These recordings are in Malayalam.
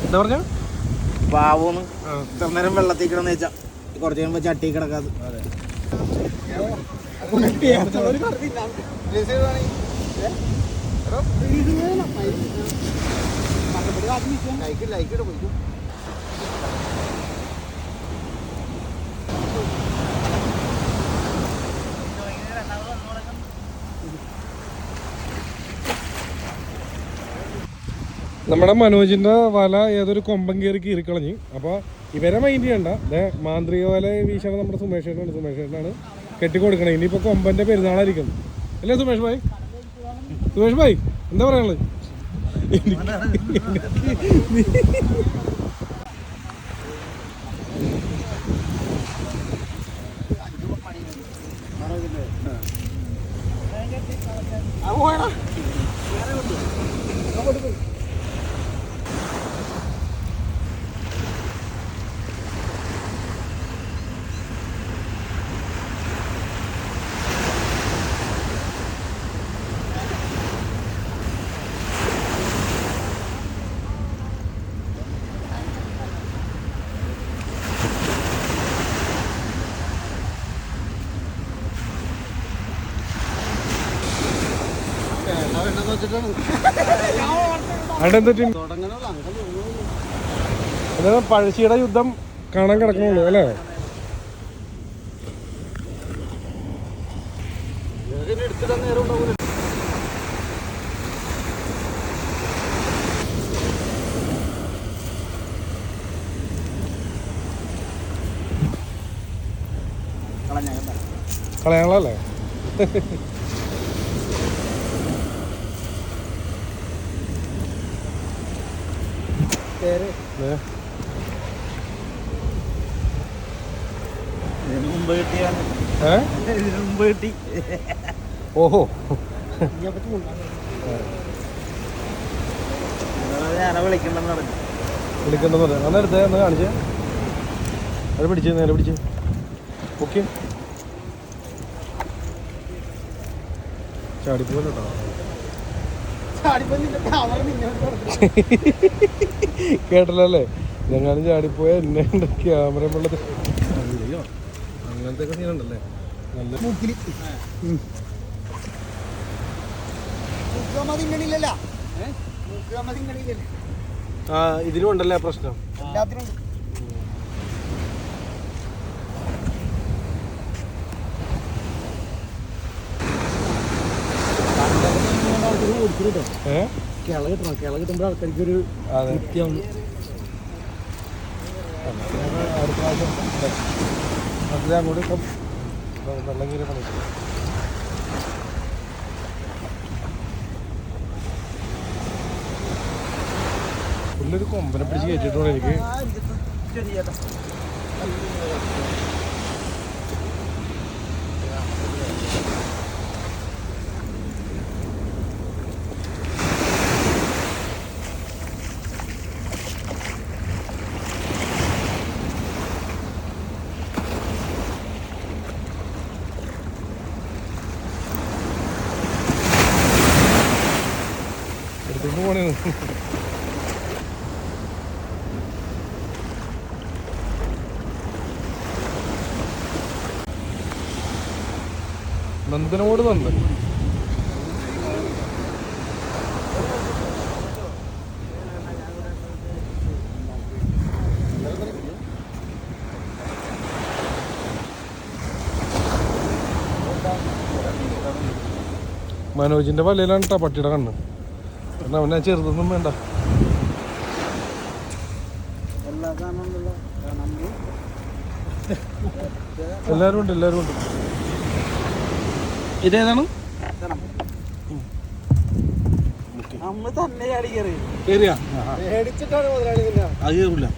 എന്താ പറഞ്ഞ പാവോന്ന് ഇത്ര നേരം വെള്ളത്തിൽ കിടന്ന് വെച്ചാ കുറച്ച് കഴിയുമ്പോ ചട്ടി കിടക്കാതെ നമ്മുടെ മനോജിന്റെ വല ഏതൊരു കൊമ്പൻ കയറി കീറിക്കളഞ്ഞ്. അപ്പോൾ ഇവരെ മൈൻഡ് ചെയ്യണ്ട. മാന്ത്രിക വല വീശാൻ നമ്മുടെ സുമേഷ് ചേട്ടനാണ് കെട്ടിക്കൊടുക്കണേ. ഇനിയിപ്പോൾ കൊമ്പന്റെ പെരുന്നാളായിരിക്കും അല്ലേ സുമേഷ് ഭായ്? സുമേഷ് ഭായ് എന്താ പറയാനുള്ളത്? പഴശ്ശിയുടെ യുദ്ധം കാണാൻ കിടക്കണുള്ളൂ അല്ലേ? കളയാളല്ലേ? ഓഹോ വിളിക്കണ്ടെന്ന് പറയാം. അന്നെടുത്ത് ഒന്ന് കാണിച്ചേ. അത് പിടിച്ച് നേരെ പിടിച്ച്. ഓക്കെ ചാടിപ്പോലെ കേട്ടോ. കേട്ടല്ലേ? ഞങ്ങളും ചാടിപ്പോയ എന്നെ ക്യാമറ വെള്ളത്തിൽ അങ്ങനത്തെ ഒക്കെ സീനുണ്ടല്ലേ? നല്ല ആ ഇതിനും ഉണ്ടല്ലേ പ്രശ്നം. കിള കിട്ടുമ്പോ ആൾക്കാർക്ക് ഒരു നിത്യം അങ്ങോട്ട് വെള്ളം കീറി പണിക്കും. പുള്ളൊരു കൊമ്പനെ പിടിച്ച് കയറ്റിട്ടുണ്ട് എനിക്ക്. എടുത്തോണ്ട് പോണേ. നന്ദനോട് നന്ദൻ മനോജിന്റെ വലയിലാണ് കേട്ടോ പട്ടിയുടെ കണ്ണ്. കാരണം അവനെ ചെറുതൊന്നും വേണ്ട. എല്ലാരും ഉണ്ട്. ഇതേതാണ്? അത് കയറില്ല.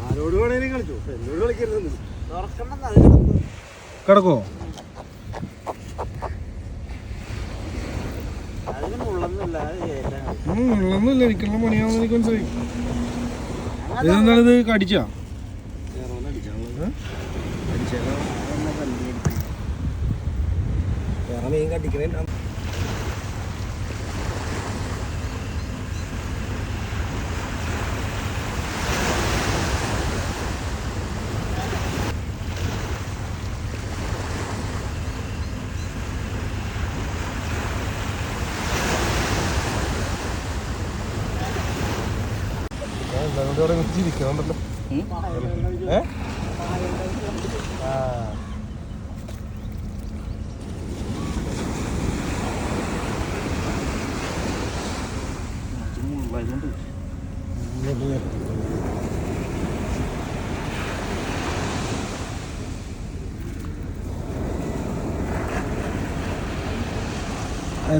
ആരോട് വേണേലും കളിച്ചു, എന്നോട് കളിക്കരുത്. കിടക്കോ? വെള്ളമൊന്നുമില്ല, എനിക്കുള്ള പണിയാണെന്ന് എനിക്ക് മനസ്സിലായി. ഇതെന്താണ് ഇത് കടിച്ചാ? മീൻ കടിക്കണേ. ചിരിക്കണുണ്ടല്ലോ.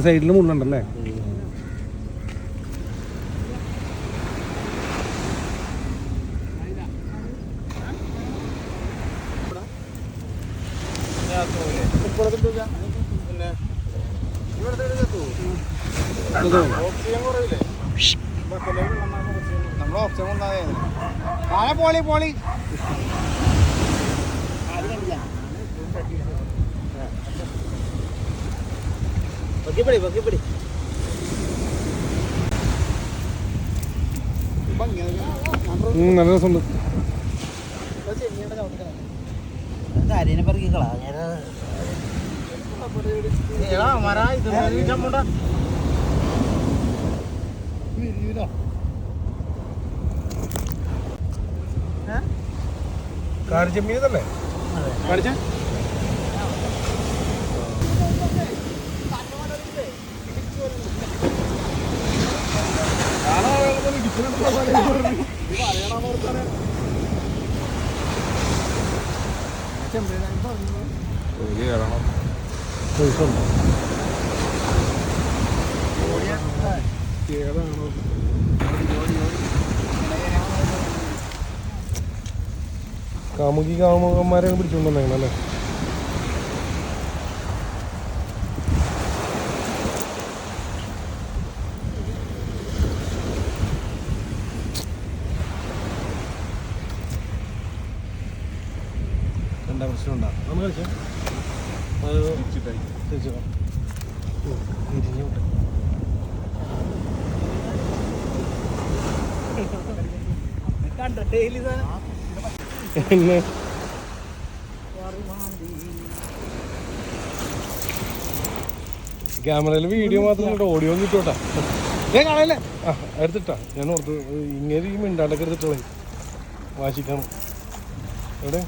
സൈഡിൽ മുള്ളുണ്ടല്ലേ? Poly poly പൊക്കിപ്പിടി പൊക്കിപ്പിടി. നല്ല രസമുണ്ട്. അരിനെ പറക്കിക്കളാ കാരിച്ചമ്മീൻ ഇതല്ലേ? കാണിച്ച കാമുകി കാമുകന്മാരെ പിടിച്ചോണ്ടല്ലേ? എന്താ പ്രശ്നം ഉണ്ടാകും? നമ്മൾ കളിച്ചാൽ പിന്നെ ക്യാമറയിൽ വീഡിയോ മാത്രം ഓഡിയോ കിട്ടോട്ടാ. ഞാൻ കാണല്ലേ? ആ എടുത്തിട്ടാ. ഞാൻ ഓർത്ത് ഇങ്ങനെ ഈ മിണ്ടാണ്ടൊക്കെ എടുത്തിട്ടോളേ വാശിക്കണം. എവിടെ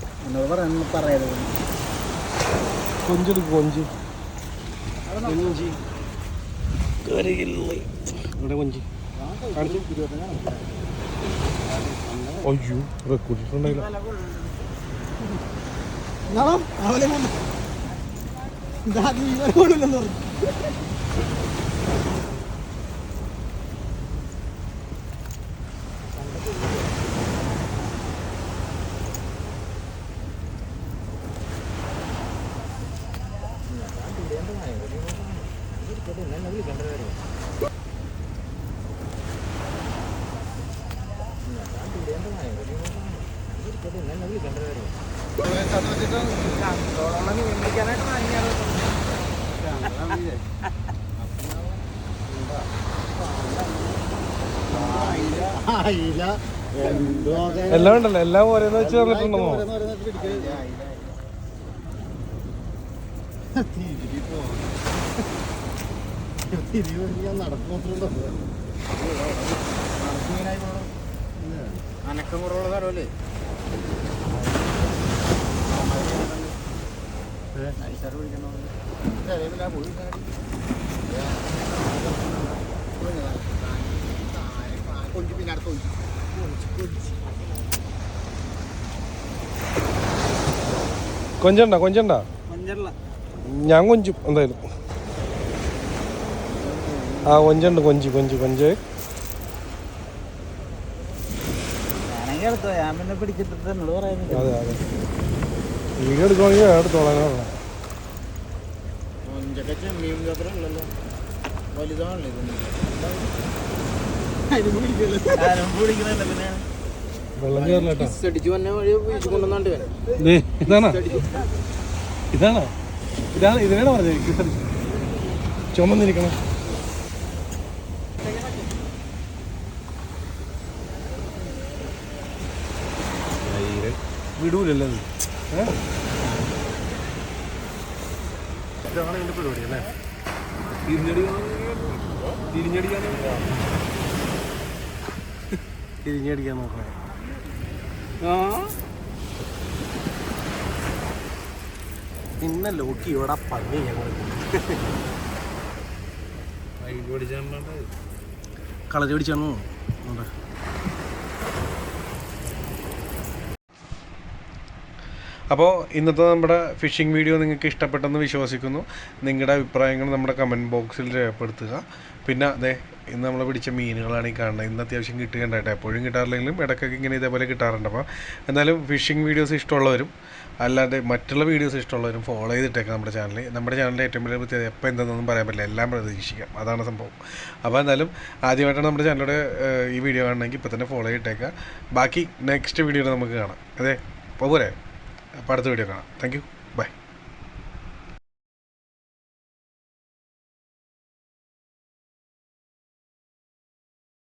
കൊഞ്ചെടുക്കും, കൊഞ്ച് കൊഞ്ചി ഇവിടെ കൊഞ്ചി കാണിച്ചു. അയ്യോ റെക്കോർഡിട്ടുണ്ടായില്ല. എല്ലാം ഉണ്ടല്ലോ, എല്ലാം ഓരോന്ന് വെച്ച് തന്നിട്ടുണ്ടോ? അനക്കം കുറവുള്ള സ്ഥലമല്ലേ? കൊഞ്ചണ്ട കൊഞ്ചണ്ട ഞാൻ കൊഞ്ചും എന്തായാലും. ആ കൊഞ്ചുണ്ട്, കൊഞ്ച് കൊഞ്ച് കൊഞ്ച്. അതെ അതെ, വീഡിയോ എടുക്കുവാണെങ്കിൽ എടുത്തോളാം. വലുതാണല്ലേ പിന്നെ വെള്ളം കയറില്ല. അടിച്ചു വന്ന വഴി വീഴ്ച കൊണ്ടുവന്നാണ്ട് ഇതാണോ ഇതാണോ ഇതാണ് ഇതിനാണ് പറഞ്ഞത് ചുമന്നിരിക്കണം. വിടൂലല്ലോ അത്. ഇതാണ് എൻ്റെ പരിപാടി അല്ലേ? തിരിഞ്ഞടിക്കാൻ നോക്കണം. പിന്നെ ലോക്കി ഇവിടെ പണി ഞങ്ങൾ കളരി പിടിച്ചാണോ? അപ്പോൾ ഇന്നത്തെ നമ്മുടെ ഫിഷിംഗ് വീഡിയോ നിങ്ങൾക്ക് ഇഷ്ടപ്പെട്ടെന്ന് വിശ്വസിക്കുന്നു. നിങ്ങളുടെ അഭിപ്രായങ്ങൾ നമ്മുടെ കമൻറ്റ് ബോക്സിൽ രേഖപ്പെടുത്തുക. പിന്നെ അതെ, ഇന്ന് നമ്മൾ പിടിച്ച മീനുകളാണ് ഈ കാണുന്നത്. ഇന്ന് അത്യാവശ്യം കിട്ടുകയുണ്ടായിട്ട്, എപ്പോഴും കിട്ടാറില്ലെങ്കിലും ഇടയ്ക്കൊക്കെ ഇങ്ങനെ ഇതേപോലെ കിട്ടാറുണ്ട്. അപ്പോൾ എന്നാലും ഫിഷിംഗ് വീഡിയോസ് ഇഷ്ടമുള്ളവരും അല്ലാതെ മറ്റുള്ള വീഡിയോസ് ഇഷ്ടമുള്ളവരും ഫോളോ ചെയ്തിട്ടേക്കാം നമ്മുടെ ചാനൽ. നമ്മുടെ ചാനലിൻ്റെ ഏറ്റവും വലിയ പ്രത്യേകത എപ്പോൾ എന്തെന്നൊന്നും പറയാൻ പറ്റില്ല, എല്ലാം പ്രതീക്ഷിക്കാം, അതാണ് സംഭവം. അപ്പോൾ എന്നാലും ആദ്യമായിട്ടാണ് നമ്മുടെ ചാനലിലൂടെ ഈ വീഡിയോ കാണണമെങ്കിൽ ഇപ്പോൾ തന്നെ ഫോളോ ചെയ്തിട്ടേക്കുക. ബാക്കി നെക്സ്റ്റ് വീഡിയോയിൽ നമുക്ക് കാണാം. അതെ, അപ്പോൾ പോരെ. അപ്പോൾ അടുത്ത വീഡിയോ കാണാം. Thank you, by.